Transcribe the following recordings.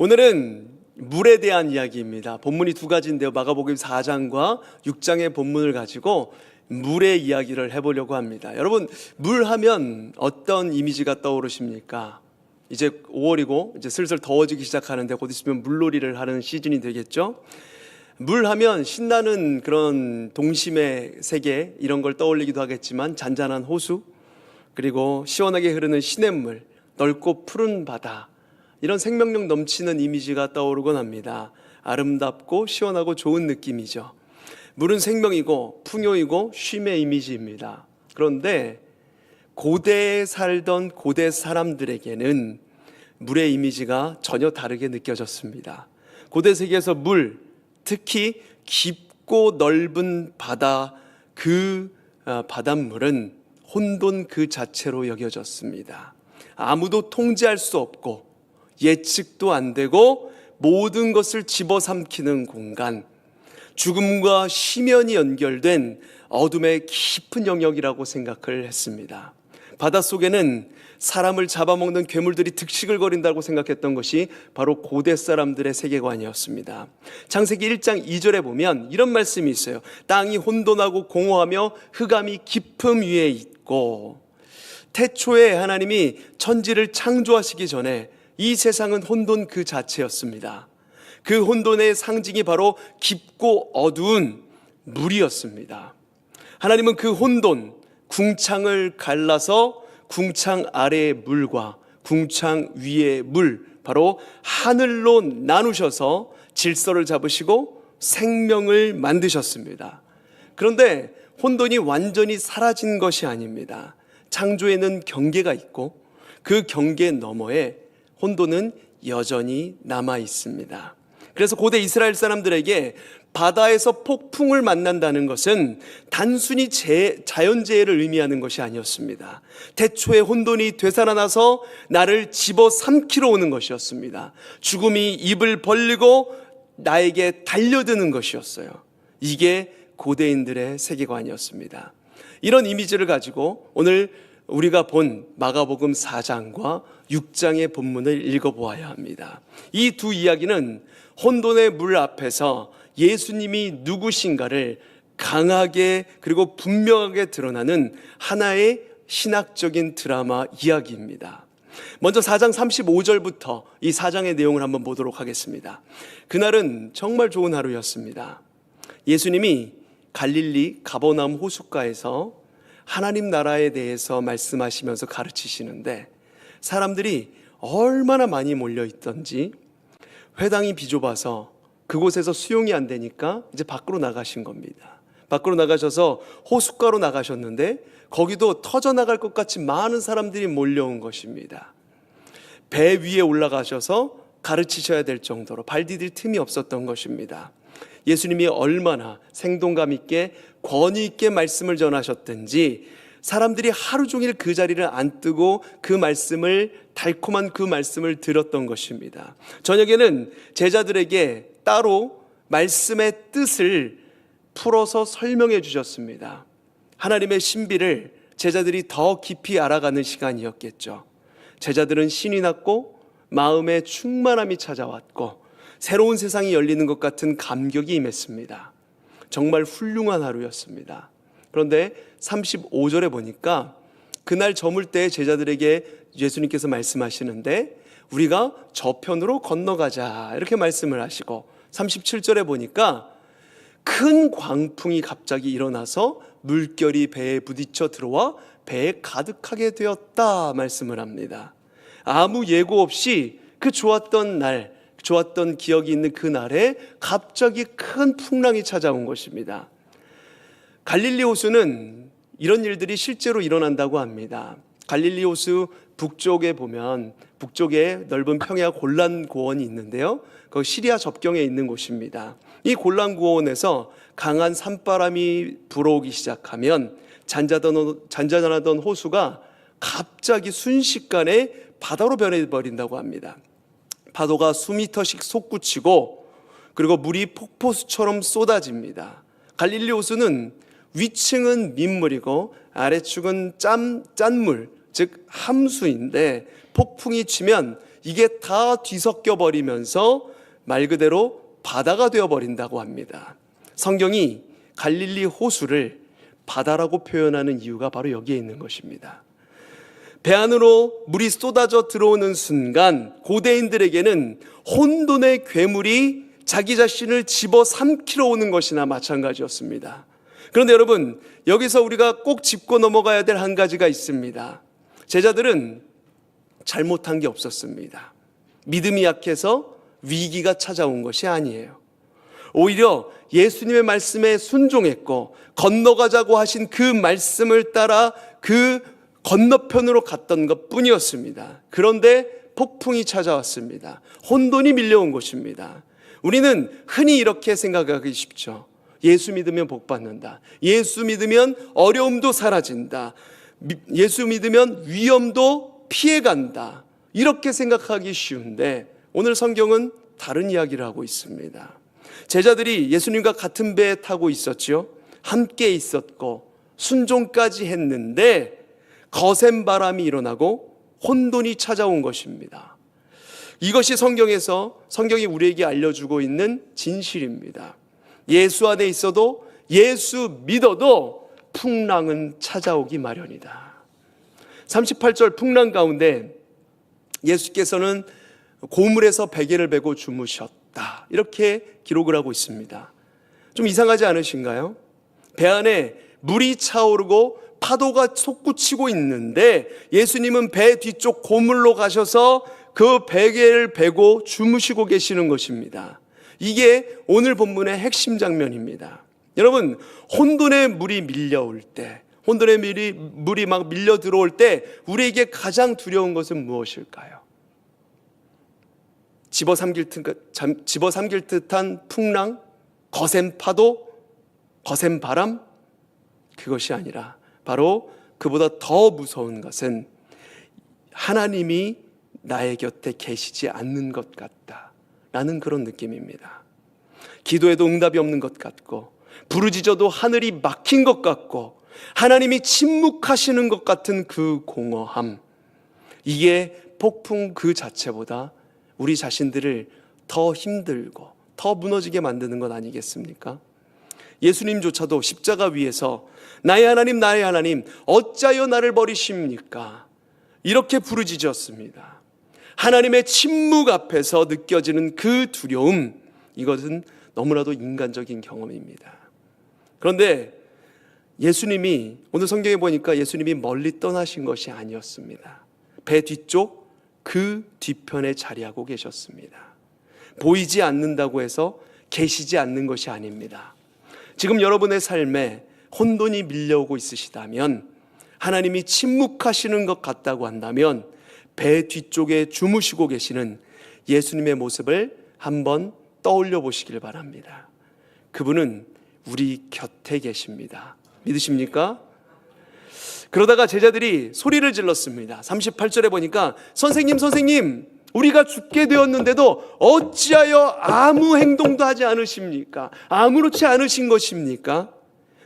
오늘은 물에 대한 이야기입니다. 본문이 두 가지인데요. 마가복음 4장과 6장의 본문을 가지고 물의 이야기를 해보려고 합니다. 여러분, 물 하면 어떤 이미지가 떠오르십니까? 이제 5월이고 이제 슬슬 더워지기 시작하는데 곧 있으면 물놀이를 하는 시즌이 되겠죠? 물 하면 신나는 그런 동심의 세계 이런 걸 떠올리기도 하겠지만 잔잔한 호수, 그리고 시원하게 흐르는 시냇물, 넓고 푸른 바다, 이런 생명력 넘치는 이미지가 떠오르곤 합니다. 아름답고 시원하고 좋은 느낌이죠. 물은 생명이고 풍요이고 쉼의 이미지입니다. 그런데 고대에 살던 고대 사람들에게는 물의 이미지가 전혀 다르게 느껴졌습니다. 고대 세계에서 물, 특히 깊고 넓은 바다, 그 바닷물은 혼돈 그 자체로 여겨졌습니다. 아무도 통제할 수 없고 예측도 안 되고 모든 것을 집어삼키는 공간, 죽음과 심연이 연결된 어둠의 깊은 영역이라고 생각을 했습니다. 바닷속에는 사람을 잡아먹는 괴물들이 득식을 거린다고 생각했던 것이 바로 고대 사람들의 세계관이었습니다. 창세기 1장 2절에 보면 이런 말씀이 있어요. 땅이 혼돈하고 공허하며 흑암이 깊음 위에 있고, 태초에 하나님이 천지를 창조하시기 전에 이 세상은 혼돈 그 자체였습니다. 그 혼돈의 상징이 바로 깊고 어두운 물이었습니다. 하나님은 그 혼돈, 궁창을 갈라서 궁창 아래의 물과 궁창 위의 물, 바로 하늘로 나누셔서 질서를 잡으시고 생명을 만드셨습니다. 그런데 혼돈이 완전히 사라진 것이 아닙니다. 창조에는 경계가 있고 그 경계 너머에 혼돈은 여전히 남아 있습니다. 그래서 고대 이스라엘 사람들에게 바다에서 폭풍을 만난다는 것은 단순히 자연재해를 의미하는 것이 아니었습니다. 태초에 혼돈이 되살아나서 나를 집어삼키러 오는 것이었습니다. 죽음이 입을 벌리고 나에게 달려드는 것이었어요. 이게 고대인들의 세계관이었습니다. 이런 이미지를 가지고 오늘 우리가 본 마가복음 4장과 6장의 본문을 읽어보아야 합니다. 이 두 이야기는 혼돈의 물 앞에서 예수님이 누구신가를 강하게 그리고 분명하게 드러나는 하나의 신학적인 드라마 이야기입니다. 먼저 4장 35절부터 이 4장의 내용을 한번 보도록 하겠습니다. 그날은 정말 좋은 하루였습니다. 예수님이 갈릴리 가버나움 호숫가에서 하나님 나라에 대해서 말씀하시면서 가르치시는데 사람들이 얼마나 많이 몰려있던지 회당이 비좁아서 그곳에서 수용이 안 되니까 이제 밖으로 나가신 겁니다. 밖으로 나가셔서 호숫가로 나가셨는데 거기도 터져나갈 것 같이 많은 사람들이 몰려온 것입니다. 배 위에 올라가셔서 가르치셔야 될 정도로 발 디딜 틈이 없었던 것입니다. 예수님이 얼마나 생동감 있게 권위 있게 말씀을 전하셨든지 사람들이 하루 종일 그 자리를 안 뜨고 그 말씀을, 달콤한 그 말씀을 들었던 것입니다. 저녁에는 제자들에게 따로 말씀의 뜻을 풀어서 설명해 주셨습니다. 하나님의 신비를 제자들이 더 깊이 알아가는 시간이었겠죠. 제자들은 신이 났고 마음의 충만함이 찾아왔고 새로운 세상이 열리는 것 같은 감격이 임했습니다. 정말 훌륭한 하루였습니다. 그런데 35절에 보니까 그날 저물 때 제자들에게 예수님께서 말씀하시는데 우리가 저편으로 건너가자 이렇게 말씀을 하시고 37절에 보니까 큰 광풍이 갑자기 일어나서 물결이 배에 부딪혀 들어와 배에 가득하게 되었다 말씀을 합니다. 아무 예고 없이 그 좋았던 기억이 있는 그날에 갑자기 큰 풍랑이 찾아온 것입니다. 갈릴리 호수는 이런 일들이 실제로 일어난다고 합니다. 갈릴리 호수 북쪽에 보면 북쪽에 넓은 평야 골란 고원이 있는데요. 그 시리아 접경에 있는 곳입니다. 이 골란 고원에서 강한 산바람이 불어오기 시작하면 잔잔하던 호수가 갑자기 순식간에 바다로 변해버린다고 합니다. 파도가 수미터씩 솟구치고 그리고 물이 폭포수처럼 쏟아집니다. 갈릴리 호수는 위층은 민물이고 아래층은 짠물, 즉 함수인데 폭풍이 치면 이게 다 뒤섞여 버리면서 말 그대로 바다가 되어 버린다고 합니다. 성경이 갈릴리 호수를 바다라고 표현하는 이유가 바로 여기에 있는 것입니다. 배 안으로 물이 쏟아져 들어오는 순간 고대인들에게는 혼돈의 괴물이 자기 자신을 집어삼키러 오는 것이나 마찬가지였습니다. 그런데 여러분, 여기서 우리가 꼭 짚고 넘어가야 될 한 가지가 있습니다. 제자들은 잘못한 게 없었습니다. 믿음이 약해서 위기가 찾아온 것이 아니에요. 오히려 예수님의 말씀에 순종했고 건너가자고 하신 그 말씀을 따라 그 건너편으로 갔던 것 뿐이었습니다. 그런데 폭풍이 찾아왔습니다. 혼돈이 밀려온 것입니다. 우리는 흔히 이렇게 생각하기 쉽죠. 예수 믿으면 복 받는다. 예수 믿으면 어려움도 사라진다. 예수 믿으면 위험도 피해간다. 이렇게 생각하기 쉬운데 오늘 성경은 다른 이야기를 하고 있습니다. 제자들이 예수님과 같은 배에 타고 있었죠. 함께 있었고 순종까지 했는데 거센 바람이 일어나고 혼돈이 찾아온 것입니다. 이것이 성경이 우리에게 알려주고 있는 진실입니다. 예수 안에 있어도 예수 믿어도 풍랑은 찾아오기 마련이다. 38절 풍랑 가운데 예수께서는 고물에서 베개를 베고 주무셨다. 이렇게 기록을 하고 있습니다. 좀 이상하지 않으신가요? 배 안에 물이 차오르고 파도가 솟구치고 있는데 예수님은 배 뒤쪽 고물로 가셔서 그 베개를 베고 주무시고 계시는 것입니다. 이게 오늘 본문의 핵심 장면입니다. 여러분, 혼돈의 물이 밀려올 때, 혼돈의 물이 막 밀려 들어올 때 우리에게 가장 두려운 것은 무엇일까요? 집어삼킬 듯한 풍랑, 거센 파도, 거센 바람? 그것이 아니라 바로 그보다 더 무서운 것은 하나님이 나의 곁에 계시지 않는 것 같다라는 그런 느낌입니다. 기도해도 응답이 없는 것 같고 부르짖어도 하늘이 막힌 것 같고 하나님이 침묵하시는 것 같은 그 공허함, 이게 폭풍 그 자체보다 우리 자신들을 더 힘들고 더 무너지게 만드는 것 아니겠습니까? 예수님조차도 십자가 위에서 나의 하나님 어찌하여 나를 버리십니까? 이렇게 부르짖었습니다. 하나님의 침묵 앞에서 느껴지는 그 두려움, 이것은 너무나도 인간적인 경험입니다. 그런데 예수님이 오늘 성경에 보니까 예수님이 멀리 떠나신 것이 아니었습니다. 배 뒤쪽 그 뒤편에 자리하고 계셨습니다. 보이지 않는다고 해서 계시지 않는 것이 아닙니다. 지금 여러분의 삶에 혼돈이 밀려오고 있으시다면, 하나님이 침묵하시는 것 같다고 한다면 배 뒤쪽에 주무시고 계시는 예수님의 모습을 한번 떠올려 보시길 바랍니다. 그분은 우리 곁에 계십니다. 믿으십니까? 그러다가 제자들이 소리를 질렀습니다. 38절에 보니까 선생님, 우리가 죽게 되었는데도 어찌하여 아무 행동도 하지 않으십니까? 아무렇지 않으신 것입니까?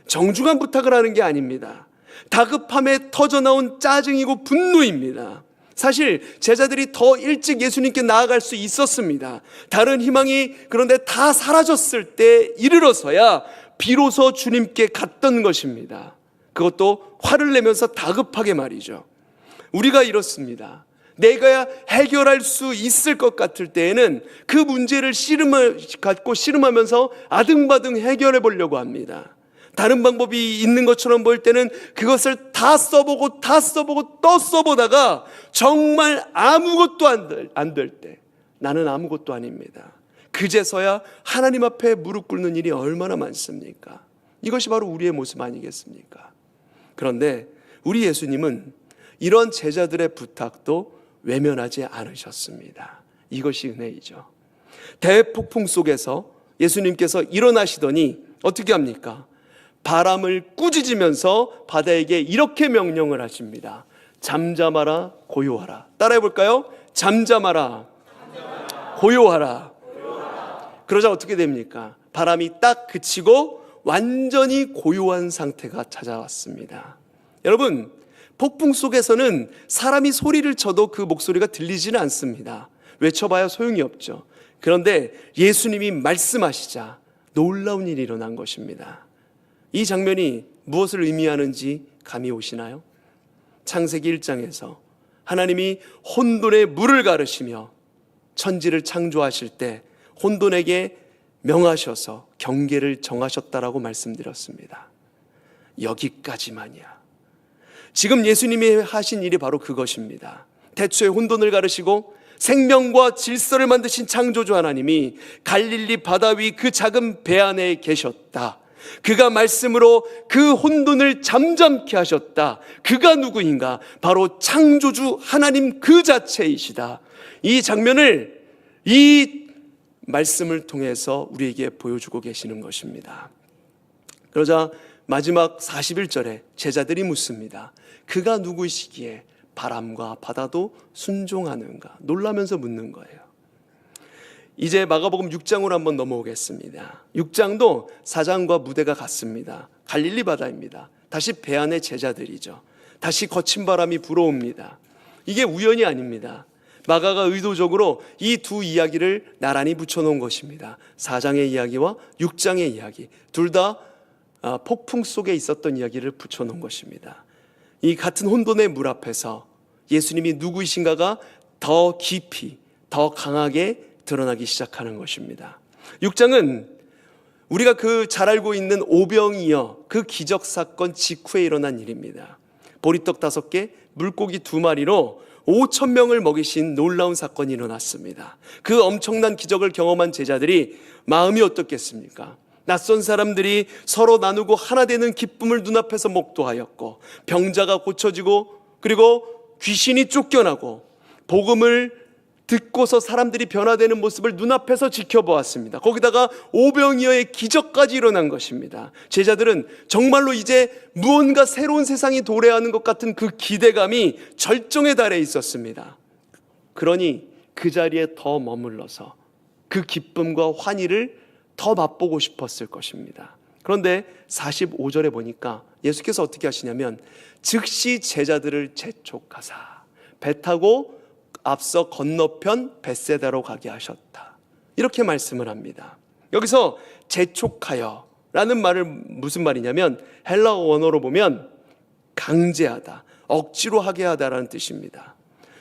정중한 부탁을 하는 게 아닙니다. 다급함에 터져나온 짜증이고 분노입니다. 사실 제자들이 더 일찍 예수님께 나아갈 수 있었습니다. 다른 희망이 그런데 다 사라졌을 때 이르러서야 비로소 주님께 갔던 것입니다. 그것도 화를 내면서 다급하게 말이죠. 우리가 이렇습니다. 내가 해결할 수 있을 것 같을 때에는 그 문제를 갖고 씨름하면서 아등바등 해결해 보려고 합니다. 다른 방법이 있는 것처럼 보일 때는 그것을 다 써보고 또 써보다가 정말 아무것도 안 될 때 나는 아무것도 아닙니다. 그제서야 하나님 앞에 무릎 꿇는 일이 얼마나 많습니까? 이것이 바로 우리의 모습 아니겠습니까? 그런데 우리 예수님은 이런 제자들의 부탁도 외면하지 않으셨습니다. 이것이 은혜이죠. 대폭풍 속에서 예수님께서 일어나시더니 어떻게 합니까? 바람을 꾸짖으면서 바다에게 이렇게 명령을 하십니다. 잠잠하라, 고요하라. 따라해 볼까요? 잠잠하라, 고요하라. 그러자 어떻게 됩니까? 바람이 딱 그치고 완전히 고요한 상태가 찾아왔습니다. 여러분, 폭풍 속에서는 사람이 소리를 쳐도 그 목소리가 들리지는 않습니다. 외쳐봐야 소용이 없죠. 그런데 예수님이 말씀하시자 놀라운 일이 일어난 것입니다. 이 장면이 무엇을 의미하는지 감이 오시나요? 창세기 1장에서 하나님이 혼돈의 물을 가르시며 천지를 창조하실 때 혼돈에게 명하셔서 경계를 정하셨다라고 말씀드렸습니다. 여기까지만이야. 지금 예수님이 하신 일이 바로 그것입니다. 태초에 혼돈을 가르시고 생명과 질서를 만드신 창조주 하나님이 갈릴리 바다 위 그 작은 배 안에 계셨다. 그가 말씀으로 그 혼돈을 잠잠케 하셨다. 그가 누구인가? 바로 창조주 하나님 그 자체이시다. 이 장면을 이 말씀을 통해서 우리에게 보여주고 계시는 것입니다. 그러자 마지막 41절에 제자들이 묻습니다. 그가 누구시기에 바람과 바다도 순종하는가? 놀라면서 묻는 거예요. 이제 마가복음 6장으로 한번 넘어오겠습니다. 6장도 4장과 무대가 같습니다. 갈릴리 바다입니다. 다시 배 안의 제자들이죠. 다시 거친 바람이 불어옵니다. 이게 우연이 아닙니다. 마가가 의도적으로 이 두 이야기를 나란히 붙여놓은 것입니다. 4장의 이야기와 6장의 이야기, 둘 다 폭풍 속에 있었던 이야기를 붙여놓은 것입니다. 이 같은 혼돈의 물 앞에서 예수님이 누구이신가가 더 깊이, 더 강하게 드러나기 시작하는 것입니다. 6장은 우리가 잘 알고 있는 오병이어 그 기적사건 직후에 일어난 일입니다. 보리떡 5개, 물고기 2마리로 5,000명을 먹이신 놀라운 사건이 일어났습니다. 그 엄청난 기적을 경험한 제자들이 마음이 어떻겠습니까? 낯선 사람들이 서로 나누고 하나 되는 기쁨을 눈앞에서 목도하였고, 병자가 고쳐지고, 그리고 귀신이 쫓겨나고, 복음을 듣고서 사람들이 변화되는 모습을 눈앞에서 지켜보았습니다. 거기다가 오병이어의 기적까지 일어난 것입니다. 제자들은 정말로 이제 무언가 새로운 세상이 도래하는 것 같은 그 기대감이 절정에 달해 있었습니다. 그러니 그 자리에 더 머물러서 그 기쁨과 환희를 더 맛보고 싶었을 것입니다. 그런데 45절에 보니까 예수께서 어떻게 하시냐면 즉시 제자들을 재촉하사 배 타고 앞서 건너편 벳세다로 가게 하셨다. 이렇게 말씀을 합니다. 여기서 재촉하여 라는 말을 무슨 말이냐면 헬라어 원어로 보면 강제하다, 억지로 하게 하다라는 뜻입니다.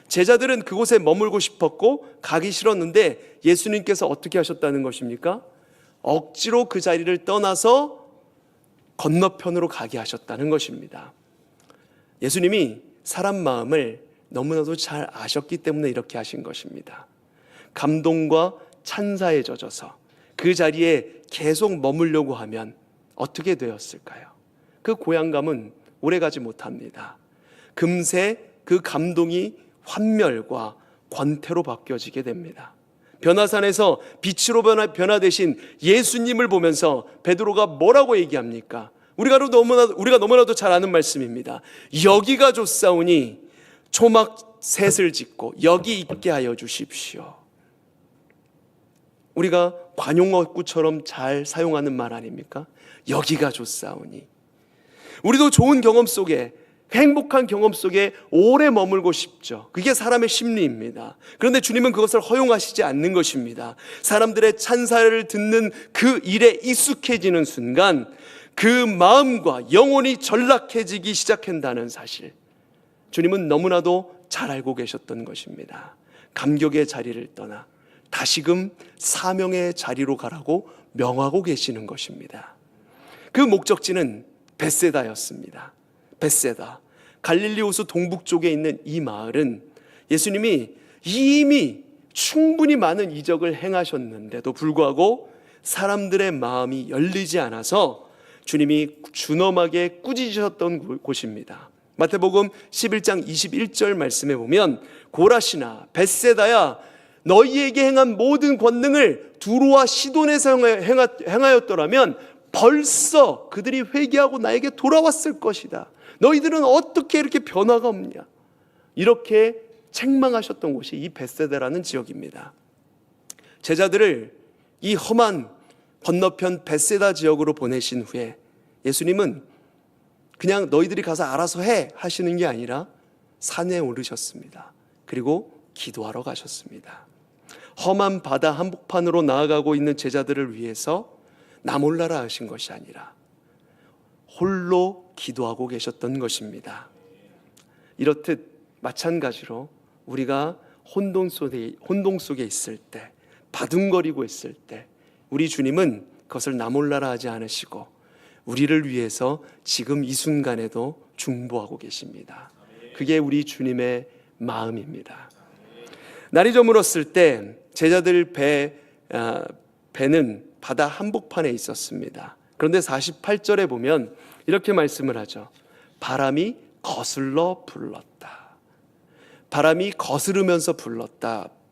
제자들은 그곳에 머물고 싶었고 가기 싫었는데 예수님께서 어떻게 하셨다는 것입니까? 억지로 그 자리를 떠나서 건너편으로 가게 하셨다는 것입니다. 예수님이 사람 마음을 너무나도 잘 아셨기 때문에 이렇게 하신 것입니다. 감동과 찬사에 젖어서 그 자리에 계속 머물려고 하면 어떻게 되었을까요? 그 고향감은 오래가지 못합니다. 금세 그 감동이 환멸과 권태로 바뀌어지게 됩니다. 변화산에서 빛으로 변화되신 예수님을 보면서 베드로가 뭐라고 얘기합니까? 우리가 너무나도 잘 아는 말씀입니다. 여기가 좋사오니 초막 셋을 짓고 여기 있게 하여 주십시오. 우리가 관용어구처럼 잘 사용하는 말 아닙니까? 여기가 좋사오니. 우리도 좋은 경험 속에, 행복한 경험 속에 오래 머물고 싶죠. 그게 사람의 심리입니다. 그런데 주님은 그것을 허용하시지 않는 것입니다. 사람들의 찬사를 듣는 그 일에 익숙해지는 순간 그 마음과 영혼이 전락해지기 시작한다는 사실, 주님은 너무나도 잘 알고 계셨던 것입니다. 감격의 자리를 떠나 다시금 사명의 자리로 가라고 명하고 계시는 것입니다. 그 목적지는 벳세다였습니다. 벳세다, 갈릴리 호수 동북쪽에 있는 이 마을은 예수님이 이미 충분히 많은 이적을 행하셨는데도 불구하고 사람들의 마음이 열리지 않아서 주님이 준엄하게 꾸짖으셨던 곳입니다. 마태복음 11장 21절 말씀에 보면 고라시나 벳세다야 너희에게 행한 모든 권능을 두로와 시돈에서 행하였더라면 벌써 그들이 회개하고 나에게 돌아왔을 것이다. 너희들은 어떻게 이렇게 변화가 없냐. 이렇게 책망하셨던 곳이 이 벳세다라는 지역입니다. 제자들을 이 험한 건너편 벳세다 지역으로 보내신 후에 예수님은 그냥 너희들이 가서 알아서 해 하시는 게 아니라 산에 오르셨습니다. 그리고 기도하러 가셨습니다. 험한 바다 한복판으로 나아가고 있는 제자들을 위해서 나 몰라라 하신 것이 아니라 홀로 기도하고 계셨던 것입니다. 이렇듯 마찬가지로 우리가 혼돈 속에 있을 때, 바둥거리고 있을 때 우리 주님은 그것을 나 몰라라 하지 않으시고 우리를 위해서 지금 이 순간에도 중보하고 계십니다. 그게 우리 주님의 마음입니다. 날이 저물었을 때 제자들 배는 바다 한복판에 있었습니다. 그런데 48절에 보면 이렇게 말씀을 하죠. 바람이 거슬러 불렀다. 바람이 거스르면서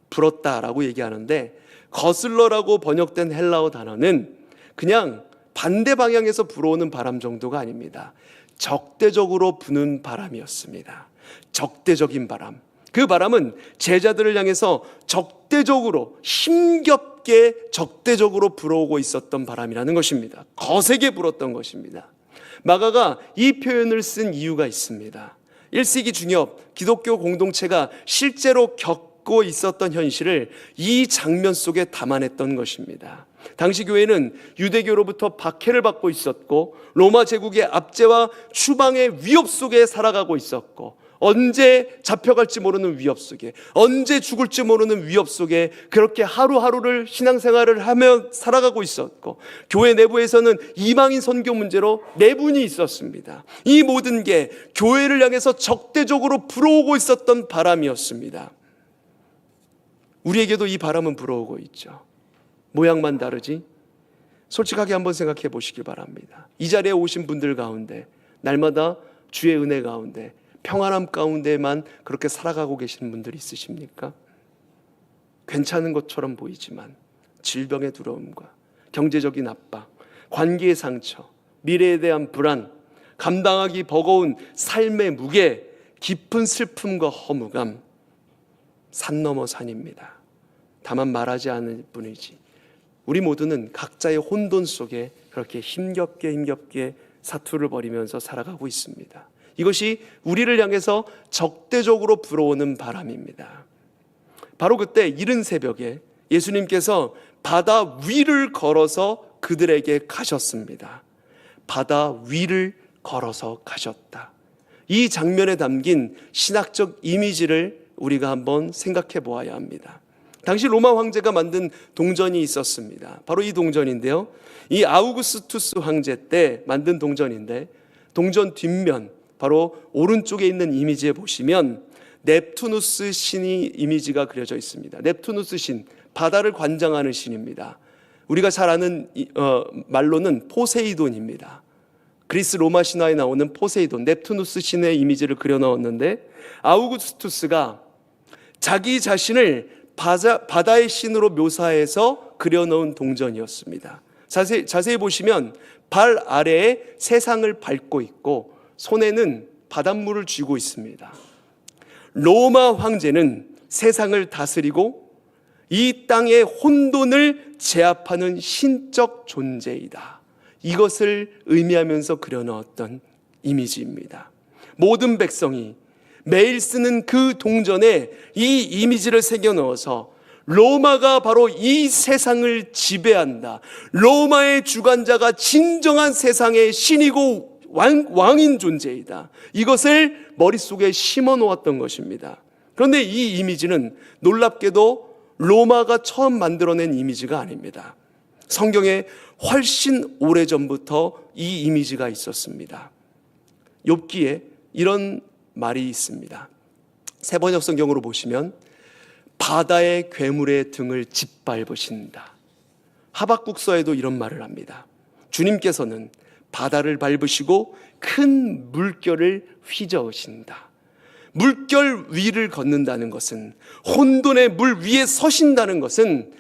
불었다라고 얘기하는데, 거슬러라고 번역된 헬라어 단어는 그냥 반대 방향에서 불어오는 바람 정도가 아닙니다. 적대적으로 부는 바람이었습니다. 적대적인 바람. 그 바람은 제자들을 향해서 적대적으로, 힘겹게 적대적으로 불어오고 있었던 바람이라는 것입니다. 거세게 불었던 것입니다. 마가가 이 표현을 쓴 이유가 있습니다. 1세기 중엽 기독교 공동체가 실제로 겪고 있었던 현실을 이 장면 속에 담아냈던 것입니다. 당시 교회는 유대교로부터 박해를 받고 있었고 로마 제국의 압제와 추방의 위협 속에 살아가고 있었고, 언제 잡혀갈지 모르는 위협 속에, 언제 죽을지 모르는 위협 속에 그렇게 하루하루를 신앙생활을 하며 살아가고 있었고, 교회 내부에서는 이방인 선교 문제로 내분이 있었습니다. 이 모든 게 교회를 향해서 적대적으로 불어오고 있었던 바람이었습니다. 우리에게도 이 바람은 불어오고 있죠. 모양만 다르지? 솔직하게 한번 생각해 보시기 바랍니다. 이 자리에 오신 분들 가운데 날마다 주의 은혜 가운데 평안함 가운데만 그렇게 살아가고 계시는 분들이 있으십니까? 괜찮은 것처럼 보이지만 질병의 두려움과 경제적인 압박, 관계의 상처, 미래에 대한 불안, 감당하기 버거운 삶의 무게, 깊은 슬픔과 허무감, 산 넘어 산입니다. 다만 말하지 않을 뿐이지 우리 모두는 각자의 혼돈 속에 그렇게 힘겹게 사투를 벌이면서 살아가고 있습니다. 이것이 우리를 향해서 적대적으로 불어오는 바람입니다. 바로 그때 이른 새벽에 예수님께서 바다 위를 걸어서 그들에게 가셨습니다. 바다 위를 걸어서 가셨다. 이 장면에 담긴 신학적 이미지를 우리가 한번 생각해 보아야 합니다. 당시 로마 황제가 만든 동전이 있었습니다. 바로 이 동전인데요, 이 아우구스투스 황제 때 만든 동전인데, 동전 뒷면 바로 오른쪽에 있는 이미지에 보시면 넵투누스 신이 이미지가 그려져 있습니다. 넵투누스 신, 바다를 관장하는 신입니다. 우리가 잘 아는 말로는 포세이돈입니다. 그리스 로마 신화에 나오는 포세이돈, 넵투누스 신의 이미지를 그려 넣었는데, 아우구스투스가 자기 자신을 바다의 신으로 묘사해서 그려 넣은 동전이었습니다. 자세히 보시면 발 아래에 세상을 밟고 있고 손에는 바닷물을 쥐고 있습니다. 로마 황제는 세상을 다스리고 이 땅의 혼돈을 제압하는 신적 존재이다. 이것을 의미하면서 그려 넣었던 이미지입니다. 모든 백성이 매일 쓰는 그 동전에 이 이미지를 새겨 넣어서 로마가 바로 이 세상을 지배한다, 로마의 주관자가 진정한 세상의 신이고 왕인 존재이다, 이것을 머릿속에 심어 놓았던 것입니다. 그런데 이 이미지는 놀랍게도 로마가 처음 만들어낸 이미지가 아닙니다. 성경에 훨씬 오래전부터 이 이미지가 있었습니다. 욥기에 이런 말이 있습니다. 세번역 성경으로 보시면 바다의 괴물의 등을 짓밟으신다. 하박국서에도 이런 말을 합니다. 주님께서는 바다를 밟으시고 큰 물결을 휘저으신다. 물결 위를 걷는다는 것은, 혼돈의 물 위에 서신다는 것은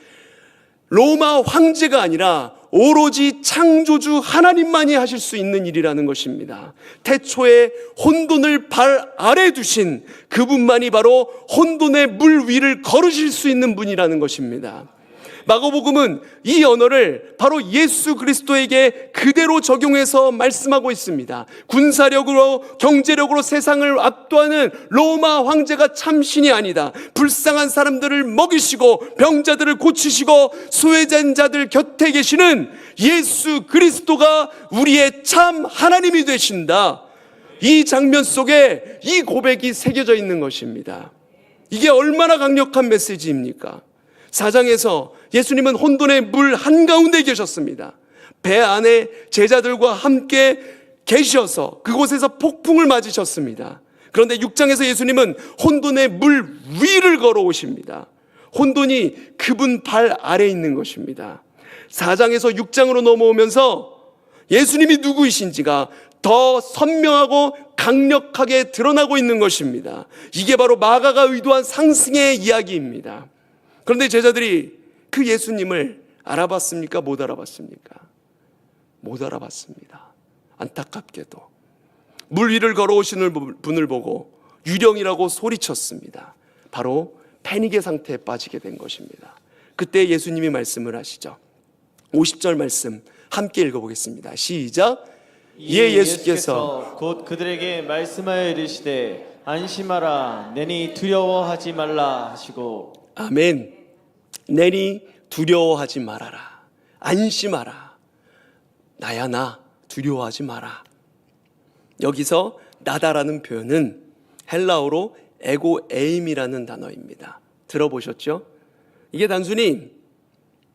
로마 황제가 아니라 오로지 창조주 하나님만이 하실 수 있는 일이라는 것입니다. 태초에 혼돈을 발 아래 두신 그분만이 바로 혼돈의 물 위를 걸으실 수 있는 분이라는 것입니다. 마가복음은 이 언어를 바로 예수 그리스도에게 그대로 적용해서 말씀하고 있습니다. 군사력으로 경제력으로 세상을 압도하는 로마 황제가 참신이 아니다. 불쌍한 사람들을 먹이시고 병자들을 고치시고 소외된 자들 곁에 계시는 예수 그리스도가 우리의 참 하나님이 되신다. 이 장면 속에 이 고백이 새겨져 있는 것입니다. 이게 얼마나 강력한 메시지입니까? 4장에서 예수님은 혼돈의 물 한가운데 계셨습니다. 배 안에 제자들과 함께 계셔서 그곳에서 폭풍을 맞으셨습니다. 그런데 6장에서 예수님은 혼돈의 물 위를 걸어오십니다. 혼돈이 그분 발 아래에 있는 것입니다. 4장에서 6장으로 넘어오면서 예수님이 누구이신지가 더 선명하고 강력하게 드러나고 있는 것입니다. 이게 바로 마가가 의도한 상승의 이야기입니다. 그런데 제자들이 그 예수님을 알아봤습니까? 못 알아봤습니까? 못 알아봤습니다. 안타깝게도 물 위를 걸어오시는 분을 보고 유령이라고 소리쳤습니다. 바로 패닉의 상태에 빠지게 된 것입니다. 그때 예수님이 말씀을 하시죠. 50절 말씀 함께 읽어보겠습니다. 시작. 이에 예수께서 곧 그들에게 말씀하여 이르시되 안심하라 내니 두려워하지 말라 하시고. 아멘. 내니 두려워하지 말아라. 안심하라. 나야 나 두려워하지 마라. 여기서 나다라는 표현은 헬라어로 에고에임이라는 단어입니다. 들어보셨죠? 이게 단순히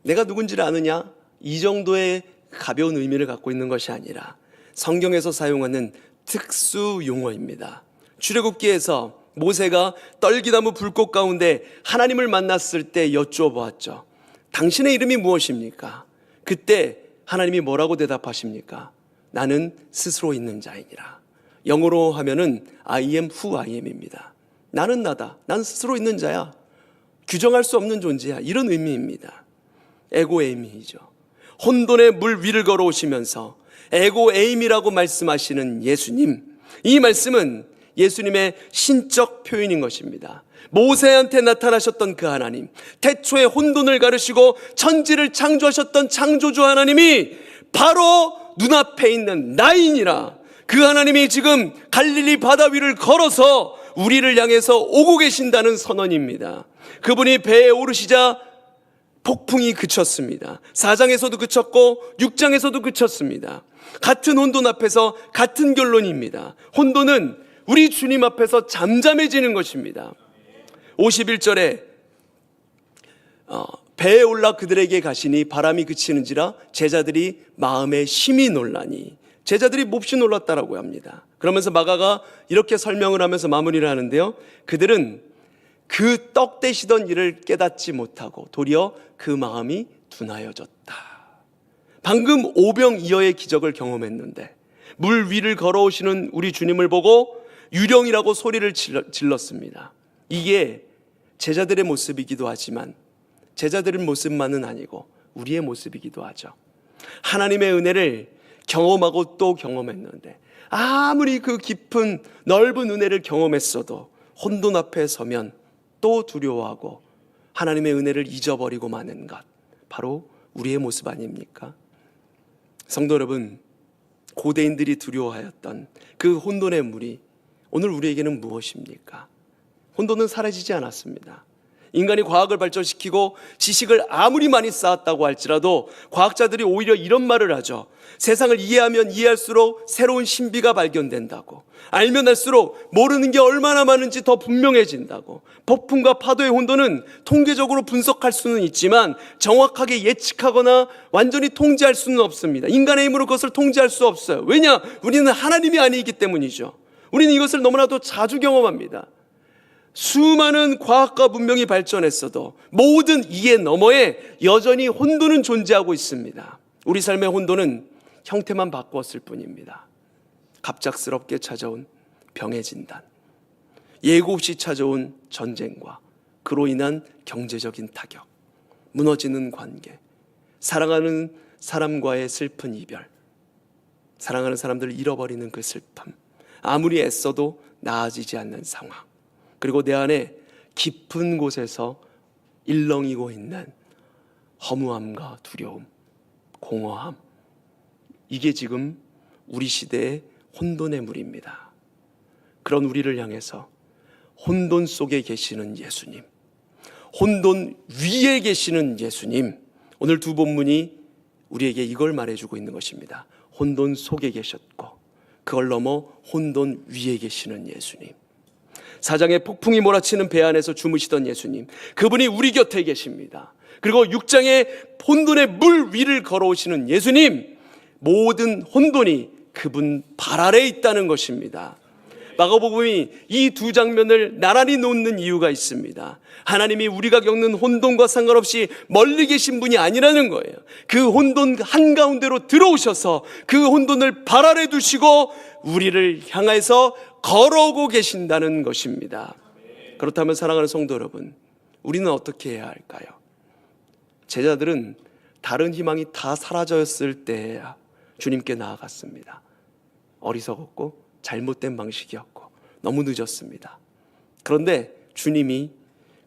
내가 누군지를 아느냐 이 정도의 가벼운 의미를 갖고 있는 것이 아니라 성경에서 사용하는 특수 용어입니다. 출애굽기에서 모세가 떨기나무 불꽃 가운데 하나님을 만났을 때 여쭈어보았죠. 당신의 이름이 무엇입니까? 그때 하나님이 뭐라고 대답하십니까? 나는 스스로 있는 자이니라. 영어로 하면은 I am who I am입니다. 나는 나다. 난 스스로 있는 자야. 규정할 수 없는 존재야. 이런 의미입니다. 에고에임이죠. 혼돈의 물 위를 걸어오시면서 에고에임이라고 말씀하시는 예수님, 이 말씀은 예수님의 신적 표현인 것입니다. 모세한테 나타나셨던 그 하나님, 태초에 혼돈을 가르시고 천지를 창조하셨던 창조주 하나님이 바로 눈앞에 있는 나이니라. 그 하나님이 지금 갈릴리 바다 위를 걸어서 우리를 향해서 오고 계신다는 선언입니다. 그분이 배에 오르시자 폭풍이 그쳤습니다. 4장에서도 그쳤고 6장에서도 그쳤습니다. 같은 혼돈 앞에서 같은 결론입니다. 혼돈은 우리 주님 앞에서 잠잠해지는 것입니다. 51절에 배에 올라 그들에게 가시니 바람이 그치는지라 제자들이 마음에 심히 놀라니. 제자들이 몹시 놀랐다라고 합니다. 그러면서 마가가 이렇게 설명을 하면서 마무리를 하는데요. 그들은 그 떡 떼시던 일을 깨닫지 못하고 도리어 그 마음이 둔하여졌다. 방금 오병이어의 기적을 경험했는데 물 위를 걸어오시는 우리 주님을 보고 유령이라고 소리를 질렀습니다. 이게 제자들의 모습이기도 하지만 제자들의 모습만은 아니고 우리의 모습이기도 하죠. 하나님의 은혜를 경험하고 또 경험했는데 아무리 그 깊은 넓은 은혜를 경험했어도 혼돈 앞에 서면 또 두려워하고 하나님의 은혜를 잊어버리고 마는 것, 바로 우리의 모습 아닙니까? 성도 여러분, 고대인들이 두려워하였던 그 혼돈의 물이 오늘 우리에게는 무엇입니까? 혼돈은 사라지지 않았습니다. 인간이 과학을 발전시키고 지식을 아무리 많이 쌓았다고 할지라도 과학자들이 오히려 이런 말을 하죠. 세상을 이해하면 이해할수록 새로운 신비가 발견된다고. 알면 알수록 모르는 게 얼마나 많은지 더 분명해진다고. 폭풍과 파도의 혼돈은 통계적으로 분석할 수는 있지만 정확하게 예측하거나 완전히 통제할 수는 없습니다. 인간의 힘으로 그것을 통제할 수 없어요. 왜냐? 우리는 하나님이 아니기 때문이죠. 우리는 이것을 너무나도 자주 경험합니다. 수많은 과학과 문명이 발전했어도 모든 이해 너머에 여전히 혼돈은 존재하고 있습니다. 우리 삶의 혼돈은 형태만 바꾸었을 뿐입니다. 갑작스럽게 찾아온 병의 진단, 예고 없이 찾아온 전쟁과 그로 인한 경제적인 타격, 무너지는 관계, 사랑하는 사람과의 슬픈 이별, 사랑하는 사람들을 잃어버리는 그 슬픔, 아무리 애써도 나아지지 않는 상황, 그리고 내 안에 깊은 곳에서 일렁이고 있는 허무함과 두려움, 공허함, 이게 지금 우리 시대의 혼돈의 물입니다. 그런 우리를 향해서 혼돈 속에 계시는 예수님, 혼돈 위에 계시는 예수님, 오늘 두 본문이 우리에게 이걸 말해주고 있는 것입니다. 혼돈 속에 계셨고 그걸 넘어 혼돈 위에 계시는 예수님, 사장의 폭풍이 몰아치는 배 안에서 주무시던 예수님, 그분이 우리 곁에 계십니다. 그리고 6장의 혼돈의 물 위를 걸어오시는 예수님, 모든 혼돈이 그분 발 아래에 있다는 것입니다. 마가복음이 이 두 장면을 나란히 놓는 이유가 있습니다. 하나님이 우리가 겪는 혼돈과 상관없이 멀리 계신 분이 아니라는 거예요. 그 혼돈 한가운데로 들어오셔서 그 혼돈을 발 아래 두시고 우리를 향해서 걸어오고 계신다는 것입니다. 그렇다면 사랑하는 성도 여러분, 우리는 어떻게 해야 할까요? 제자들은 다른 희망이 다 사라졌을 때야 주님께 나아갔습니다. 어리석었고 잘못된 방식이었고 너무 늦었습니다. 그런데 주님이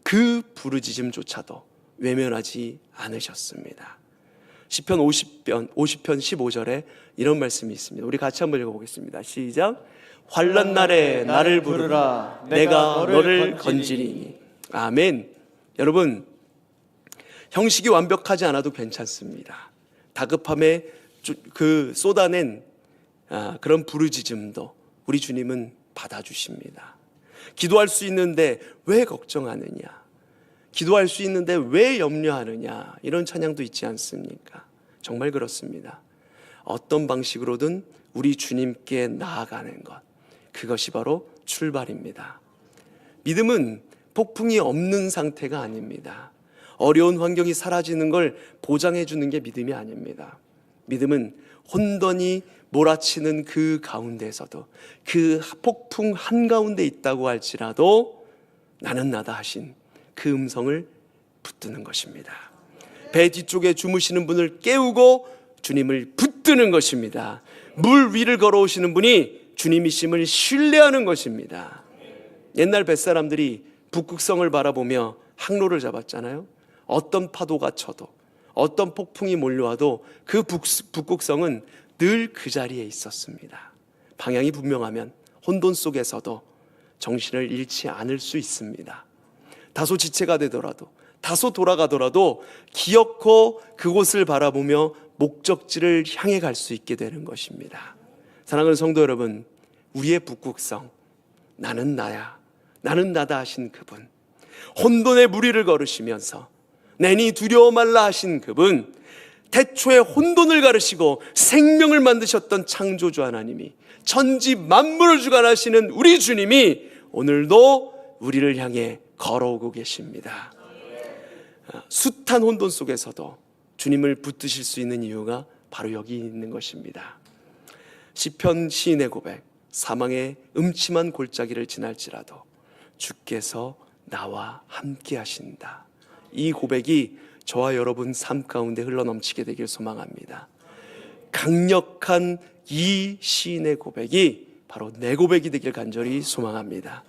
그 부르짖음조차도 외면하지 않으셨습니다. 시편 50편 15절에 이런 말씀이 있습니다. 우리 같이 한번 읽어보겠습니다. 시작. 환난 날에 나를 부르라 내가 너를 건지리니. 아멘. 여러분, 형식이 완벽하지 않아도 괜찮습니다. 다급함에 그 쏟아낸 그런 부르짖음도 우리 주님은 받아주십니다. 기도할 수 있는데 왜 걱정하느냐, 기도할 수 있는데 왜 염려하느냐, 이런 찬양도 있지 않습니까? 정말 그렇습니다. 어떤 방식으로든 우리 주님께 나아가는 것, 그것이 바로 출발입니다. 믿음은 폭풍이 없는 상태가 아닙니다. 어려운 환경이 사라지는 걸 보장해 주는 게 믿음이 아닙니다. 믿음은 혼돈이 몰아치는 그 가운데에서도, 그 폭풍 한가운데 있다고 할지라도 나는 나다 하신 그 음성을 붙드는 것입니다. 배 뒤쪽에 주무시는 분을 깨우고 주님을 붙드는 것입니다. 물 위를 걸어오시는 분이 주님이심을 신뢰하는 것입니다. 옛날 뱃사람들이 북극성을 바라보며 항로를 잡았잖아요. 어떤 파도가 쳐도, 어떤 폭풍이 몰려와도 그 북극성은 늘 그 자리에 있었습니다. 방향이 분명하면 혼돈 속에서도 정신을 잃지 않을 수 있습니다. 다소 지체가 되더라도, 다소 돌아가더라도 기어코 그곳을 바라보며 목적지를 향해 갈 수 있게 되는 것입니다. 사랑하는 성도 여러분, 우리의 북극성, 나는 나야, 나는 나다 하신 그분, 혼돈의 무리를 걸으시면서 내니 두려워 말라 하신 그분, 태초에 혼돈을 가르시고 생명을 만드셨던 창조주 하나님이, 천지 만물을 주관하시는 우리 주님이 오늘도 우리를 향해 걸어오고 계십니다. 숱한 혼돈 속에서도 주님을 붙드실 수 있는 이유가 바로 여기 있는 것입니다. 시편 시인의 고백, 사망의 음침한 골짜기를 지날지라도 주께서 나와 함께 하신다. 이 고백이 저와 여러분 삶 가운데 흘러넘치게 되길 소망합니다. 강력한 이 시인의 고백이 바로 내 고백이 되길 간절히 소망합니다.